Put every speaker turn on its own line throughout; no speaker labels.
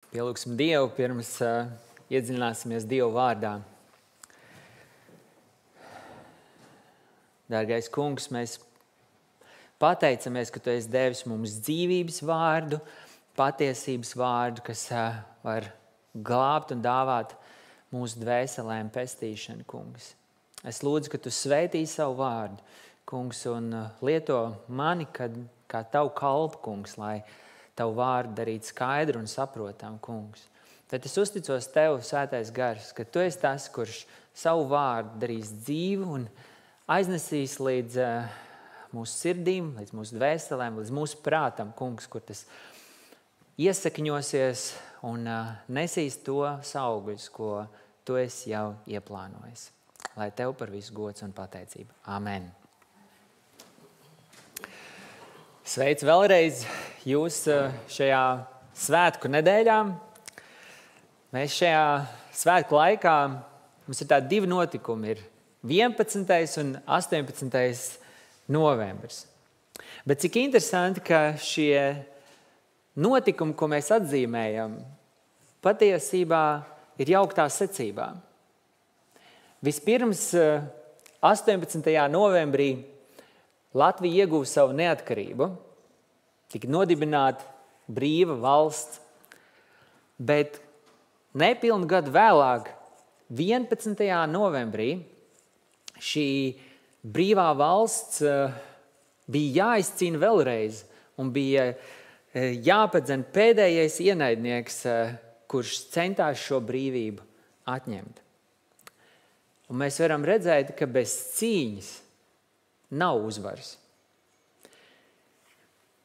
Pielūgsim Dievu, pirms iedziļināsimies Dievu vārdā. Dārgais Kungs, mēs pateicamies, ka Tu esi devis mums dzīvības vārdu, patiesības vārdu, kas var glābt un dāvāt mūsu dvēselēm pestīšanu, Kungs. Es lūdzu, ka Tu svētī savu vārdu, Kungs, un lieto mani kā Tavu kalpu, Kungs, lai Tavu vārdu darīt skaidru un saprotamu, Kungs. Tad es uzticos Tev, Svētais Gars, ka Tu esi tas, kurš savu vārdu darīs dzīvu un aiznesīs līdz mūsu sirdīm, līdz mūsu dvēselēm, līdz mūsu prātam, Kungs, kur tas iesakņosies un nesīs to augļus, ko Tu esi jau ieplānojis. Lai Tev par visu gods un pateicība. Amen. Sveic vēlreiz jūs šajā svētku nedēļā. Mēs šajā svētku laikā, mums ir tādi divi notikumi, ir 11. un 18. novembris. Bet cik interesanti, ka šie notikumi, ko mēs atzīmējam, patiesībā ir jauktā secībā. Vispirms 18. novembrī Latvija ieguva savu neatkarību, tika nodibināta brīva valsts, bet nepilnu gadu vēlāk, 11. novembrī, šī brīvā valsts bija jāizcīna vēlreiz un bija jāpadzen pēdējais ienaidnieks, kurš centās šo brīvību atņemt. Un mēs varam redzēt, ka bez cīņas nav uzvaras.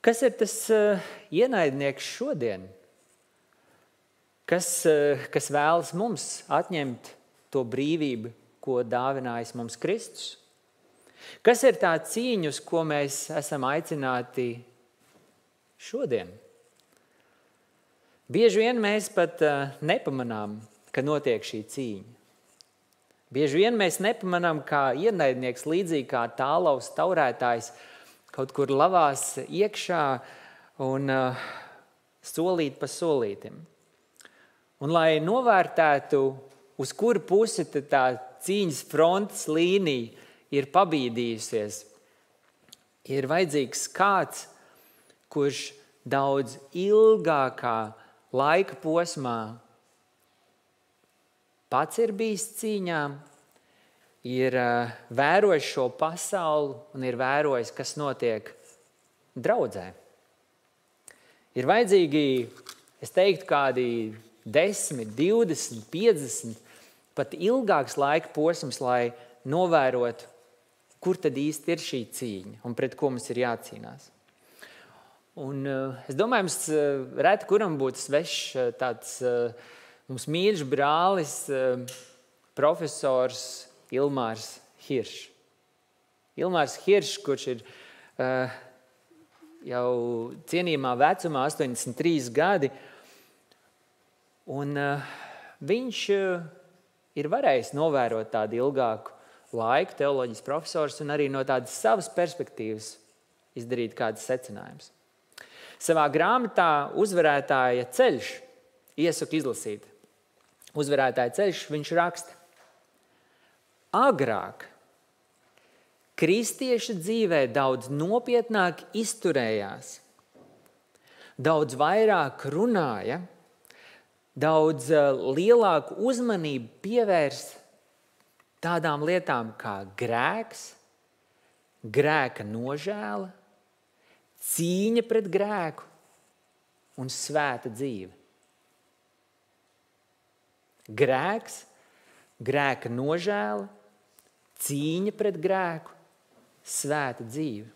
Kas ir tas ienaidnieks šodien? Kas vēlas mums atņemt to brīvību, ko dāvinājis mums Kristus? Kas ir tā cīņa, uz ko mēs esam aicināti šodien? Bieži vien mēs pat nepamanām, ka notiek šī cīņa. Bieži vien mēs nepamanām, kā ienaidnieks, līdzīgi kā tālaus taurētājs, kaut kur lavās iekšā un solīt pa solītim. Un lai novērtētu, uz kuru pusi tā cīņas frontes līnija ir pabīdījusies, ir vajadzīgs kāds, kurš daudz ilgākā laika posmā pats ir bijis cīņā, ir vērojis šo pasauli un ir vērojis, kas notiek draudzē. Ir vajadzīgi, es teiktu, kādi 10, 20, 50, pat ilgāks laika posms, lai novērotu, kur tad īsti ir šī cīņa un pret ko mums ir jācīnās. Un es domāju, mums reti kuram būtu svešs tāds mums mīļš brālis, profesors Ilmārs Hiršs. Ilmārs Hiršs, kurš ir jau cienījamā vecumā, 83 gadi, un viņš ir varējis novērot tādu ilgāku laiku, teoloģijas profesors, un arī no tādas savas perspektīvas izdarīt kādas secinājumus. Savā grāmatā Uzvarētāja ceļš iesaku izlasīt. Uzvarētāja ceļš, viņš raksta: agrāk kristieša dzīvē daudz nopietnāk izturējās, daudz vairāk runāja, daudz lielāku uzmanību pievērst tādām lietām kā grēks, grēka nožēla, cīņa pret grēku un svēta dzīve. Grēks, grēka nožēla, cīņa pret grēku, svēta dzīve.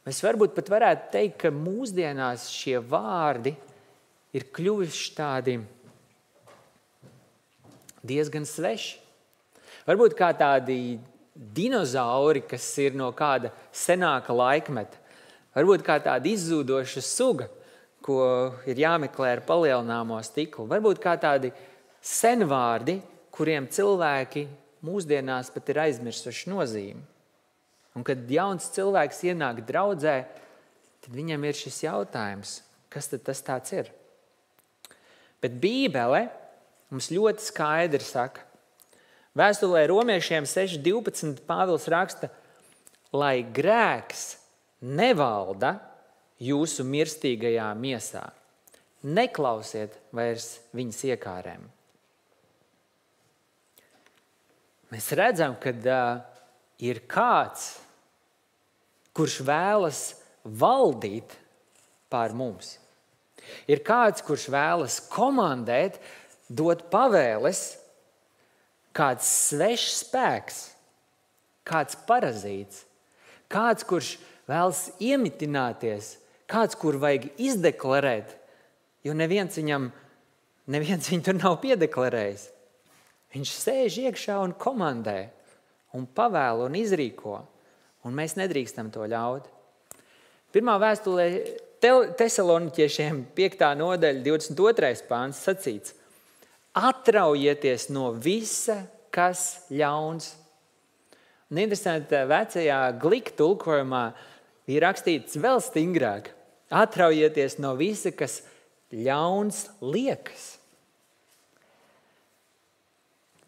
Mēs varbūt pat varētu teikt, ka mūsdienās šie vārdi ir kļuvuši tādi diezgan sveši. Varbūt kā tādi dinozauri, kas ir no kāda senāka laikmeta. Varbūt kā tāda izzūdoša suga, ko ir jāmeklē ar palielināmo stiklu. Varbūt kā tādi senvārdi, kuriem cilvēki mūsdienās pat ir aizmirsuši nozīmi. Un kad jauns cilvēks ienāk draudzē, tad viņam ir šis jautājums, kas tad tas tāds ir? Bet Bībele mums ļoti skaidri saka, vēstulē Romiešiem 6.12 Pāvils raksta, lai grēks nevalda jūsu mirstīgajā miesā. Neklausiet vairs viņas iekārēm. Mēs redzam, ka ir kāds, kurš vēlas valdīt pār mums. Ir kāds, kurš vēlas komandēt, dot pavēles, kāds svešs spēks, kāds parazīts, kāds, kurš vēlas iemitināties, kāds, kur vajag izdeklarēt, jo neviens viņu tur nav piedeklarējis. Viņš sēž iekšā un komandē, un pavēl un izrīko, un mēs nedrīkstam to ļaut. Pirmā vēstulē Tesaloniķiešiem 5. nodaļa 22. pāns sacīts: atraujieties no visa, kas ļauns. Un interesanti, vecajā Glika tulkojumā ir rakstīts vēl stingrāk: atraujieties no visa, kas ļauns liekas.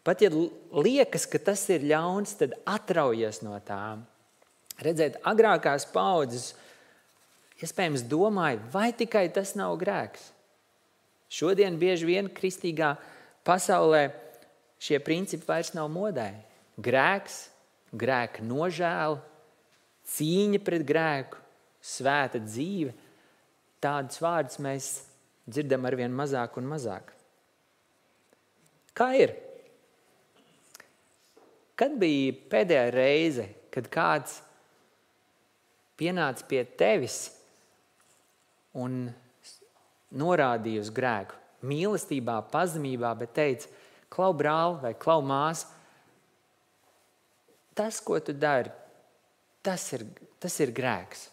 Pat ja liekas, ka tas ir ļauns, tad atraujies no tām. Redzēt, agrākās paudzes iespējams domāja, vai tikai tas nav grēks. Šodien bieži vien kristīgā pasaulē šie principi vairs nav modē. Grēks, grēka nožēla, cīņa pret grēku, svēta dzīve. Tādus vārdus mēs dzirdam arvien mazāk un mazāk. Kā ir? Kad bija pēdējā reize, kad kāds pienāca pie tevis un norādīja uz grēku, mīlestībā, pazemībā, bet teica: klau brāl vai klau mās, tas, ko tu dari, tas ir grēks.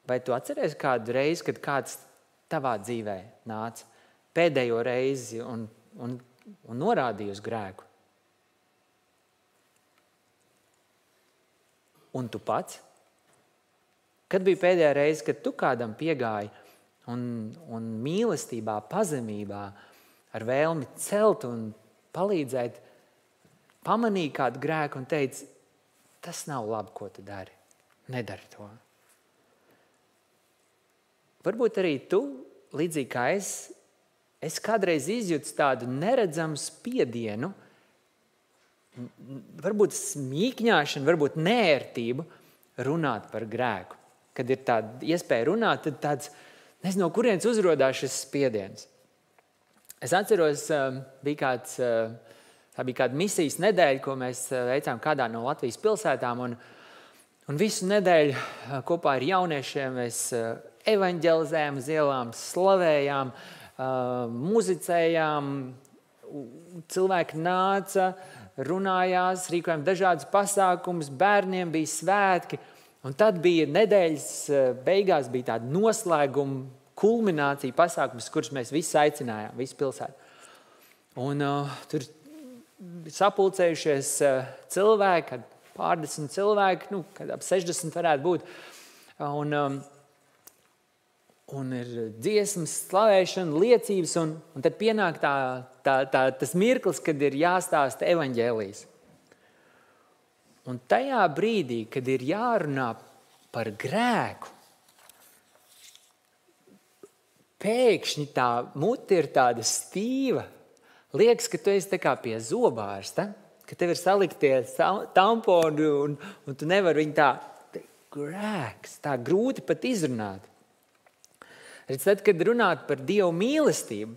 Vai tu atceries kādu reizi, kad kāds tavā dzīvē nāca pēdējo reizi un norādīja uz grēku? Un tu pats? Kad bija pēdējā reize, kad tu kādam piegāji un mīlestībā, pazemībā, ar vēlmi celt un palīdzēt, pamanīja kādu grēku un teica: tas nav labi, ko tu dari. Nedari to. Varbūt arī tu, līdzīgi kā es kādreiz izjūtu tādu neredzamu spiedienu, varbūt smīkņāšanu, varbūt neērtību runāt par grēku. Kad ir tāda iespēja runāt, tad tāds, nezinu, no kurienes uzrodās šis spiediens. Es atceros, bija kāda misijas nedēļa, ko mēs veicām kādā no Latvijas pilsētām, un visu nedēļu kopā ar jauniešiem mēs evaņģelizējām uz ielām, slavējām, muzicējām, cilvēki nāca, runājās, rīkojām dažādus pasākumus, bērniem bija svētki, un tad bija nedēļas beigās bija tāda noslēguma kulminācija pasākums, kurus mēs visi aicinājām, visu pilsētu. Un tur sapulcējušies cilvēki, pārdesmit cilvēki, kad ap 60 varētu būt, un ir dziesmas, slavēšana, liecības, un tad pienāk tas mirklis, kad ir jāstāsta evaņģēlijs. Un tajā brīdī, kad ir jārunā par grēku, pēkšņi tā mute ir tāda stīva. Liekas, ka tu esi tā kā pie zobārsta, ka tev ir saliktie tamponi un tu nevari viņu tā grēks, tā grūti pat izrunāt. Tad, kad runāt par Dievu mīlestību,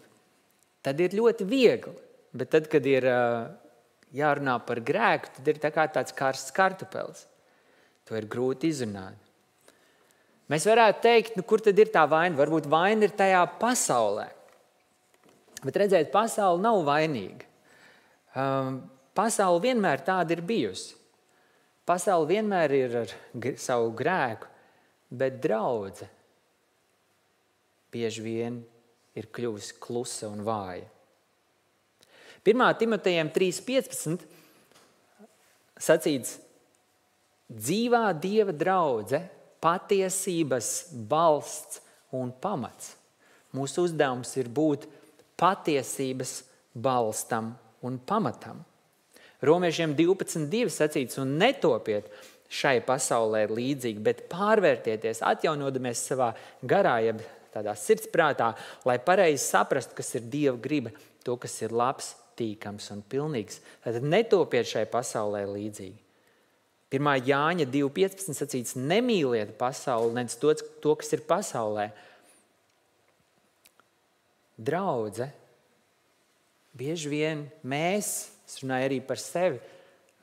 tad ir ļoti viegli. Bet tad, kad ir jārunā par grēku, tad ir tā kā tāds karsts kartupels. To ir grūti izrunāt. Mēs varētu teikt, kur tad ir tā vaina? Varbūt vaina ir tajā pasaulē. Bet redzēt, pasaule nav vainīga. Pasaule vienmēr tāda ir bijusi. Pasaule vienmēr ir ar savu grēku, bet draudze bieži vien ir kļuvusi klusa un vāja. 1. Timotejam 3.15 sacīts: dzīvā Dieva draudze, patiesības balsts un pamats. Mūsu uzdevums ir būt patiesības balstam un pamatam. Romiešiem 12.2 sacīts, un netopiet šai pasaulē līdzīgi, bet pārvērtieties, atjaunodamies savā garā, jeb tādā sirdsprātā, lai pareizi saprastu, kas ir Dieva griba, to, kas ir labs, tīkams un pilnīgs. Tad netopiet šai pasaulē līdzīgi. 1. Jāņa 2.15 sacīts, nemīliet pasauli, nec to, kas ir pasaulē. Draudze, bieži vien mēs, es runāju arī par sevi,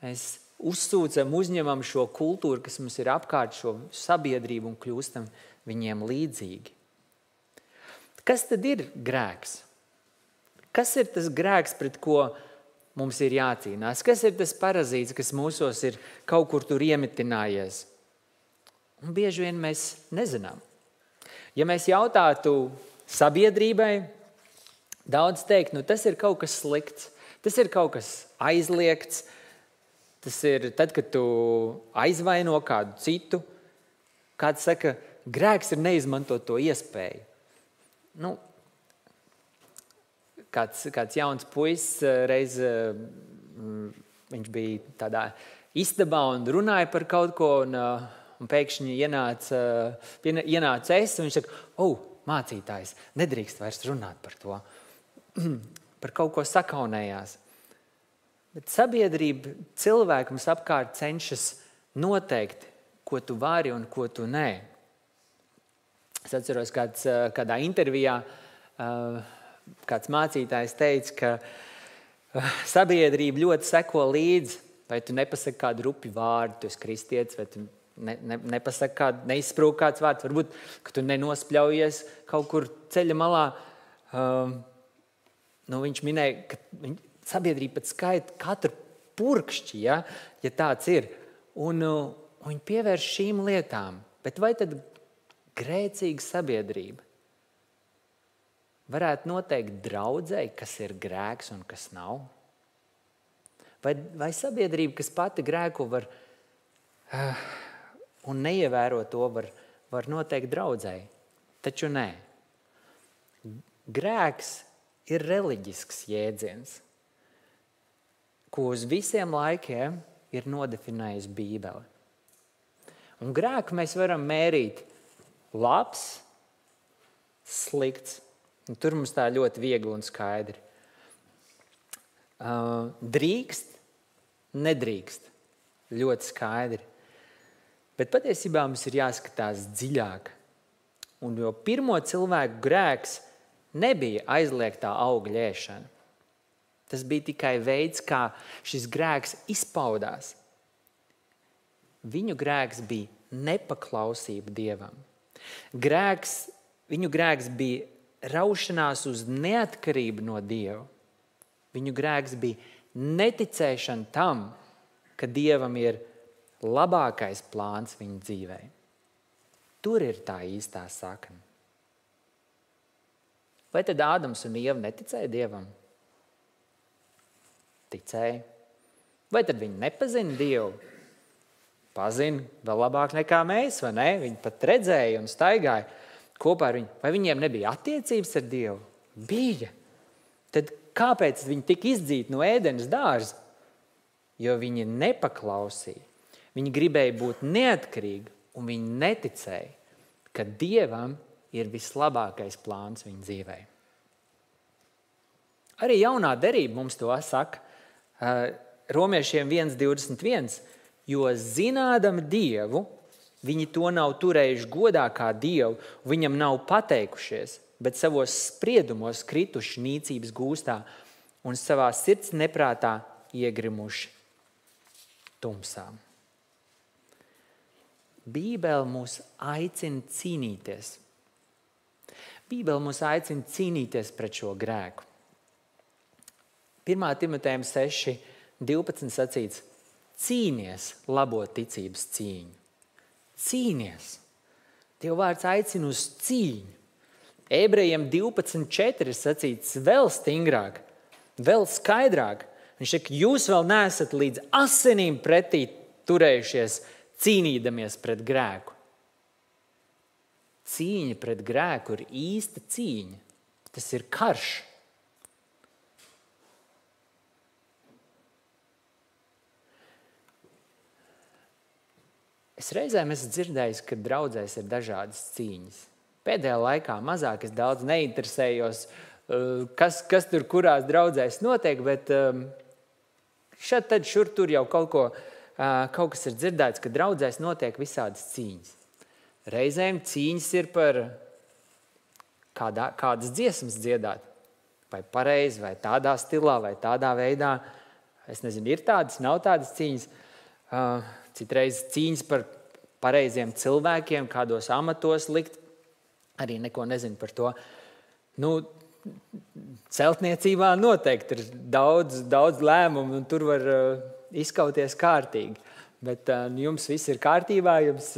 mēs uzsūcam, uzņemam šo kultūru, kas mums ir apkārt, šo sabiedrību un kļūstam viņiem līdzīgi. Kas tad ir grēks? Kas ir tas grēks, pret ko mums ir jācīnās? Kas ir tas parazīts, kas mūsos ir kaut kur tur iemitinājies? Un bieži vien mēs nezinām. Ja mēs jautātu sabiedrībai, daudz teikt, tas ir kaut kas slikts, tas ir kaut kas aizliegts, tas ir tad, kad tu aizvaino kādu citu. Kāds saka, grēks ir neizmantot to iespēju. Kāds jauns puisis reiz viņš bija tādā istabā un runāja par kaut ko, un pēkšņi ienāca es, un viņš saka, mācītājs, nedrīkst vairs runāt par to. Par kaut ko sakaunējās. Bet sabiedrība, cilvēki mums apkārt cenšas noteikt, ko tu vari un ko tu nē. Es atceros, kādā intervijā kāds mācītājs teica, ka sabiedrība ļoti seko līdzi, vai tu nepasaki kādu rupi vārdu, tu esi kristietis, vai tu nepasaki kādu, neizsprūk kāds vārds, varbūt, ka tu nenospļaujies kaut kur ceļa malā. Viņš minēja, ka sabiedrība pat skaita katru purkšķi, ja tāds ir. Un viņi pievērš šīm lietām. Bet vai tad grēcīga sabiedrība varētu noteikt draudzei, kas ir grēks un kas nav? Vai sabiedrība, kas pati grēko un neievēro to, var noteikt draudzei? Taču nē. Grēks ir reliģisks jēdziens, ko uz visiem laikiem ir nodefinējusi Bībele. Un grēku mēs varam mērīt labs, slikts. Un tur mums tā ļoti viegli un skaidri. Drīkst, nedrīkst. Ļoti skaidri. Bet patiesībā mums ir jāskatās dziļāk. Un jo pirmo cilvēku grēks nebija aizliegtā augļa ēšana. Tas bija tikai veids, kā šis grēks izpaudās. Viņu grēks bija nepaklausība Dievam. Viņu grēks bija raušanās uz neatkarību no Dieva. Viņu grēks bija neticēšana tam, ka Dievam ir labākais plāns viņu dzīvē. Tur ir tā īstā sakne. Vai tad Ādams un Ieva neticēja Dievam? Ticēja. Vai tad viņi nepazina Dievu? Pazina vēl labāk nekā mēs, vai ne? Viņi pat redzēja un staigāja kopā ar viņu. Vai viņiem nebija attiecības ar Dievu? Bija. Tad kāpēc viņi tika izdzīti no Ēdenes dārza? Jo viņi nepaklausīja. Viņi gribēja būt neatkarīgi un viņi neticēja, ka Dievam ir vislabākais plāns viņu dzīvē. Arī jaunā derība mums to saka. Romiešiem 1.21, jo zinādami Dievu, viņi to nav turējuši godā kā Dievu, viņam nav pateikušies, bet savos spriedumos krituši nīcības gūstā un savā sirds neprātā iegrimuši tumsā. Bībele mūs aicina cīnīties. Bībele mūs aicina cīnīties pret šo grēku. 1. Timotejam 6.12 sacīts, cīnies labo ticības cīņu. Cīnies. Dieva vārds aicina uz cīņu. Ebrejiem 12.4 sacīts vēl stingrāk, vēl skaidrāk. Viņš saka, jūs vēl neesat līdz asinīm pretī turējušies, cīnīdamies pret grēku. Cīņa pret grēku ir īsta cīņa. Tas ir karš. Es reizēm esmu dzirdējis, ka draudzēs ir dažādas cīņas. Pēdējā laikā mazāk es daudz neinteresējos, kas tur kurās draudzēs notiek, bet šad tad šur tur jau kaut kas ir dzirdēts, ka draudzēs notiek visādas cīņas. Reizēm cīņas ir par kādas dziesmas dziedāt. Vai pareizi, vai tādā stilā, vai tādā veidā. Es nezinu, ir tādas, nav tādas cīņas. Citreiz cīņas par pareiziem cilvēkiem, kādos amatos likt. Arī neko nezinu par to. Celtniecībā noteikti ir daudz lēmumu, un tur var izkauties kārtīgi. Bet jums viss ir kārtībā, jums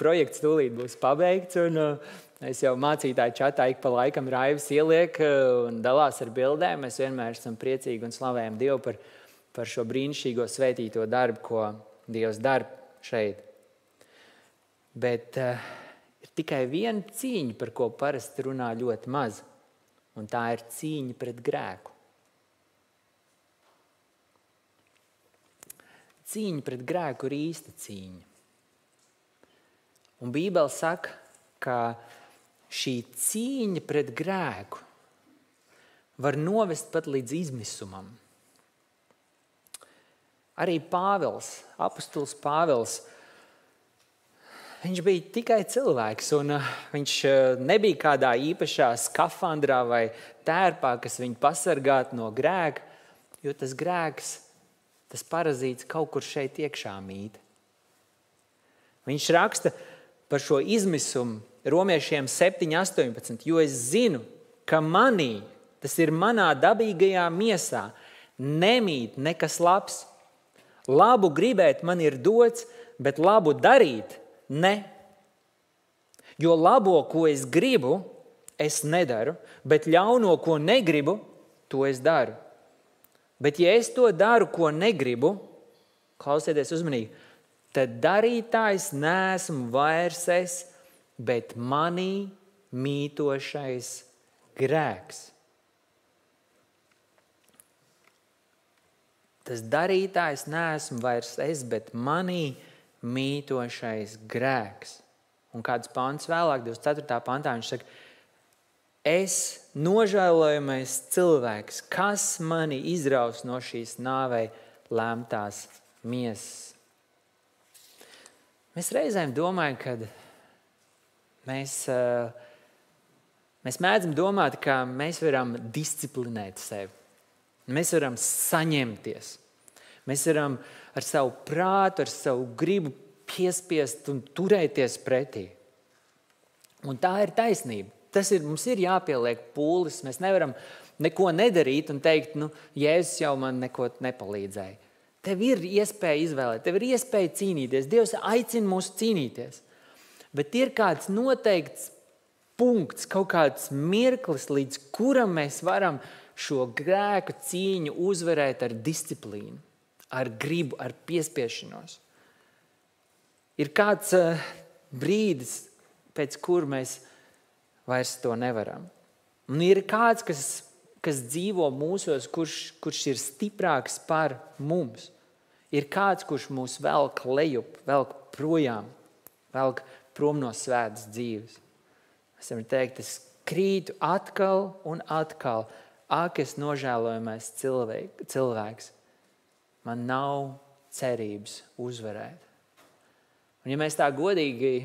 projekts tūlīt būs pabeigts, un es jau mācītāju čatā ik pa laikam Raivs ieliek un dalās ar bildēm. Mēs vienmēr esam priecīgi un slavējam Dievu par šo brīnišķīgo svētīto darbu, ko Dievs dara šeit. Bet ir tikai viena cīņa, par ko parasti runā ļoti maz, un tā ir cīņa pret grēku. Cīņa pret grēku ir īsta cīņa. Un Bībele saka, ka šī cīņa pret grēku var novest pat līdz izmisumam. Arī Pāvils, apostols Pāvils, viņš bija tikai cilvēks, un viņš nebija kādā īpašā skafandrā vai tērpā, kas viņu pasargātu no grēka, jo tas grēks, tas parazīts kaut kur šeit iekšā mīt. Viņš raksta par šo izmisumu Romiešiem 7:18, jo es zinu, ka manī, tas ir manā dabīgajā miesā, nemīt nekas labs. Labu gribēt man ir dots, bet labu darīt ne. Jo labo, ko es gribu, es nedaru, bet ļauno, ko negribu, to es daru. Bet ja es to daru, ko negribu, klausieties uzmanīgi, tad darītājs neesmu vairs es, bet manī mītošais grēks. Tas darītājs neesmu vairs es, bet manī mītošais grēks. Un kāds pants vēlāk, 24. pantā, viņš saka, es nožēlojamais cilvēks, kas mani izraus no šīs nāvei lemtās miesas. Mēs reizēm domājam, ka mēs mēdzam domāt, ka mēs varam disciplinēt sevi. Mēs varam saņemties. Mēs varam ar savu prātu, ar savu gribu piespiest un turēties pretī. Un tā ir taisnība. Mums ir jāpieliek pūles. Mēs nevaram neko nedarīt un teikt, Jēzus jau man neko nepalīdzēja. Tev ir iespēja izvēlēt, tev ir iespēja cīnīties. Dievs aicina mūs cīnīties. Bet ir kāds noteikts punkts, kaut kāds mirklis, līdz kuram mēs varam šo grēku cīņu uzvarēt ar disciplīnu, ar gribu, ar piespiešanos. Ir kāds brīdis, pēc kur mēs vairs to nevaram. Un ir kāds, kas dzīvo mūsos, kurš ir stiprāks par mums. Ir kāds, kurš mūs velk lejup, velk projām, velk prom no svētas dzīves. Es varu teikt, es krītu atkal un atkal. Ak, es nožēlojamais cilvēks. Man nav cerības uzvarēt. Un ja mēs tā godīgi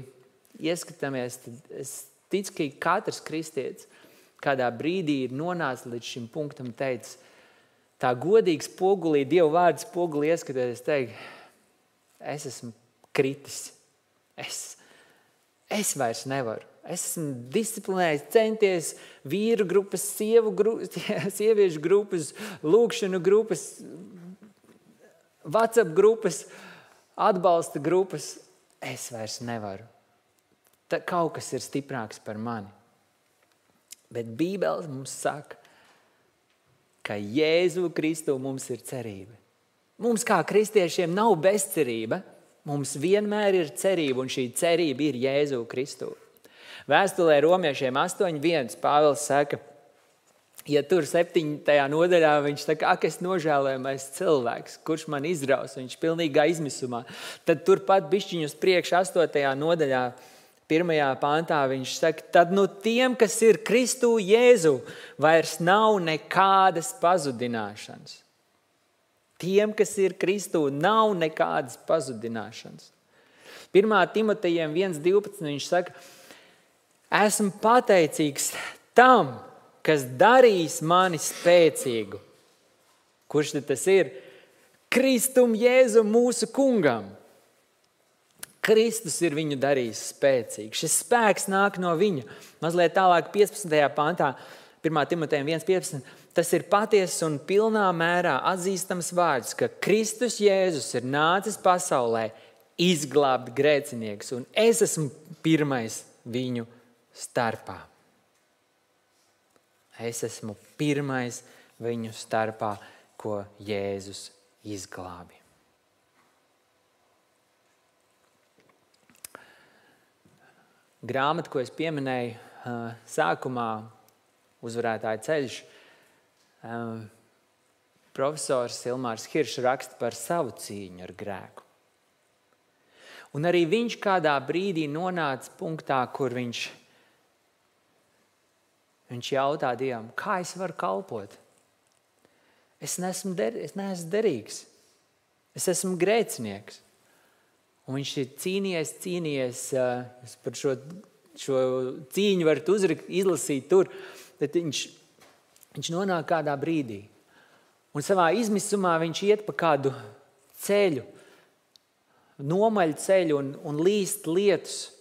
ieskatāmies, tad es ticu, ka katrs kristietis kādā brīdī ir nonācis līdz šim punktam un teicis, tā godīgi spogulī, Dieva vārda spogulī ieskatoties, teikt, es esmu kritis. Es vairs nevaru. Es esmu disciplinējis, centies vīru grupas, sieviešu grupas, lūkšanu grupas, WhatsApp grupas, atbalsta grupas. Es vairs nevaru. Kaut kas ir stiprāks par mani. Bet Bībele mums saka, ka Jēzu Kristu mums ir cerība. Mums kā kristiešiem nav bezcerība. Mums vienmēr ir cerība, un šī cerība ir Jēzu Kristu. Vēstulē Romiešiem 8:1 Pāvils saka, ja tur 7. nodaļā viņš saka, ak, es nožēlojamais cilvēks, kurš man izraus, viņš pilnīgā izmisumā, tad turpat bišķiņu uz priekšu 8. nodaļā, 1. pantā viņš saka, tad nu tiem, kas ir Kristū Jēzu, vairs nav nekādas pazudināšanas. Tiem, kas ir Kristū, nav nekādas pazudināšanas. 1. Timotejiem 1.12 viņš saka, esmu pateicīgs tam, kas darīs mani spēcīgu. Kurš tad tas ir? Kristum Jēzu mūsu kungam. Kristus ir viņu darījis spēcīgu. Šis spēks nāk no viņa. Mazliet tālāk 15. pantā, 1. Timotejam 1.15. Tas ir patiesas un pilnā mērā atzīstams vārds, ka Kristus Jēzus ir nācis pasaulē izglābt grēcinieks, un es esmu pirmais viņu starpā. Es esmu pirmais viņu starpā, ko Jēzus izglābi. Grāmata, ko es pieminēju sākumā, Uzvarētāja ceļš, profesors Ilmārs Hiršs raksta par savu cīņu ar grēku. Un arī viņš kādā brīdī nonāca punktā, kur viņš jautā Dievam, kā es varu kalpot? Es neesmu derīgs. Es esmu grēcinieks. Un viņš ir cīnījies, par šo cīņu varat izlasīt tur, bet viņš nonāk kādā brīdī. Un savā izmisumā viņš iet pa kādu ceļu, nomaļ ceļu un līst lietus.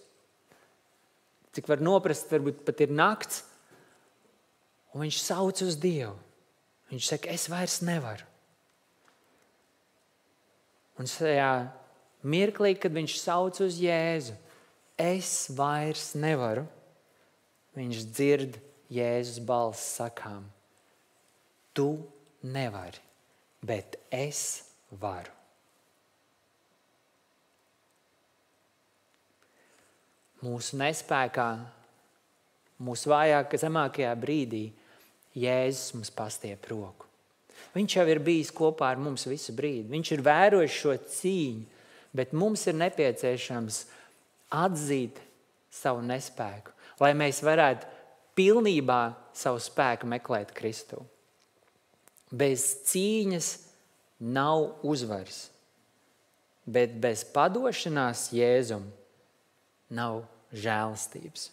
Cik var noprast, varbūt pat ir nakts. Un viņš sauc uz Dievu. Viņš saka, es vairs nevaru. Un šajā mirklī, kad viņš sauc uz Jēzu, es vairs nevaru, viņš dzird Jēzus balss sakām, tu nevari, bet es varu. Mūsu nespēkā, mūsu vājākajā, zemākajā brīdī Jēzus mums pastiep roku. Viņš jau ir bijis kopā ar mums visu brīdi. Viņš ir vērojis šo cīņu, bet mums ir nepieciešams atzīt savu nespēku, lai mēs varētu pilnībā savu spēku meklēt Kristu. Bez cīņas nav uzvaras, bet bez padošanās Jēzum nav žēlastības.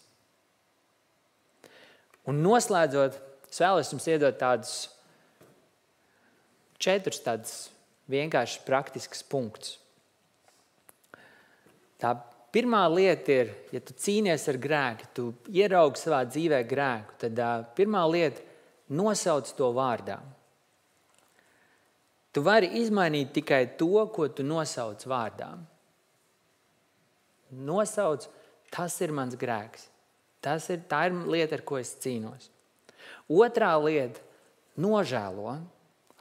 Un noslēdzot, es vēlos jums iedot tādus 4 tādus vienkārši praktiskus punktus. Tā pirmā lieta ir, ja tu cīnies ar grēku, tu ieraugi savā dzīvē grēku, tad pirmā lieta nosauc to vārdā. Tu vari izmainīt tikai to, ko tu nosauc vārdā. Nosauc, tas ir mans grēks. Tā ir lieta, ar ko es cīnos. Otrā lieta, nožēlo.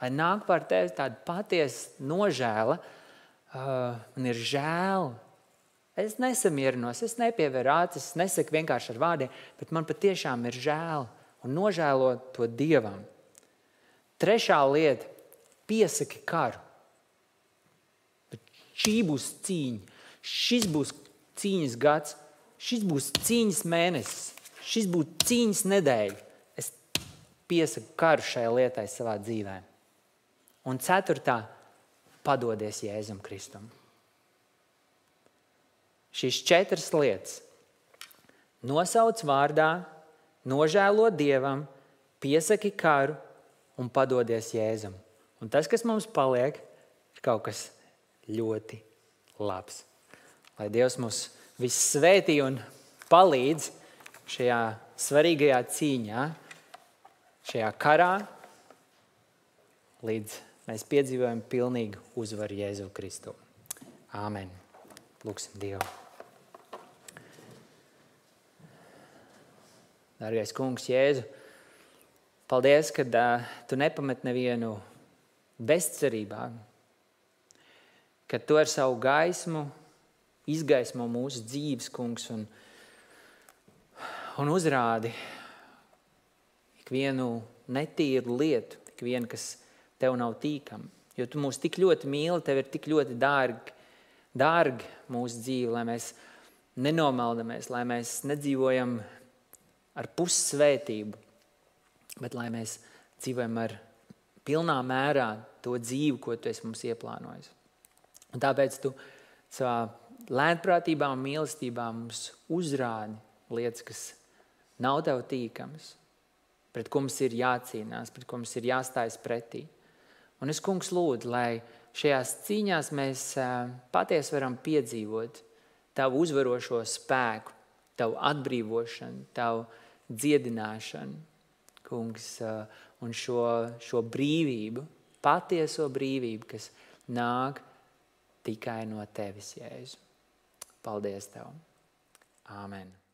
Lai nāk par tevi tāda patiesa nožēla, man ir žēl. Es nesamierinos, es nepievēru acis, es nesaku vienkārši ar vārdiem, bet man patiešām ir žēl un nožēlo to Dievam. Trešā lieta, piesaki karu. Bet šī būs cīņa, šis būs cīņas gads, šis būs cīņas mēnesis, šis būs cīņas nedēļa. Es piesaku karu šai lietai savā dzīvē. Un 4. padodies Jēzum Kristum. Šīs 4 lietas – nosauc vārdā, nožēlo Dievam, piesaki karu un padodies Jēzum. Un tas, kas mums paliek, ir kaut kas ļoti labs. Lai Dievs mūs viss svētī un palīdz šajā svarīgajā cīņā, šajā karā, līdz mēs piedzīvojam pilnīgu uzvaru Jēzu Kristu. Āmen. Lūksim Dievu. Dargais kungs Jēzu, paldies, ka tu nepamet nevienu bezcerībā, ka tu ar savu gaismu izgaismo mūsu dzīves, kungs, un uzrādi ikvienu netīru lietu, ikvienu, kas tev nav tīkama. Jo tu mūs tik ļoti mīli, tev ir tik ļoti dārgi mūsu dzīve, lai mēs nenomaldamies, lai mēs nedzīvojam ar pussvētību, bet lai mēs dzīvojam ar pilnā mērā to dzīvi, ko tu esi mums ieplānojis. Un tāpēc tu savā lēnprātībā un mīlestībā mums uzrādi lietas, kas nav tev tīkamas, pret ko mums ir jācīnās, pret ko mums ir jāstājas pretī. Un es, Kungs, lūdzu, lai šajās cīņās mēs patiesi varam piedzīvot tavu uzvarošo spēku, tavu atbrīvošanu, tavu dziedināšanu, Kungs, un šo brīvību, patieso brīvību, kas nāk tikai no tevis, Jēzu. Paldies tev. Āmen.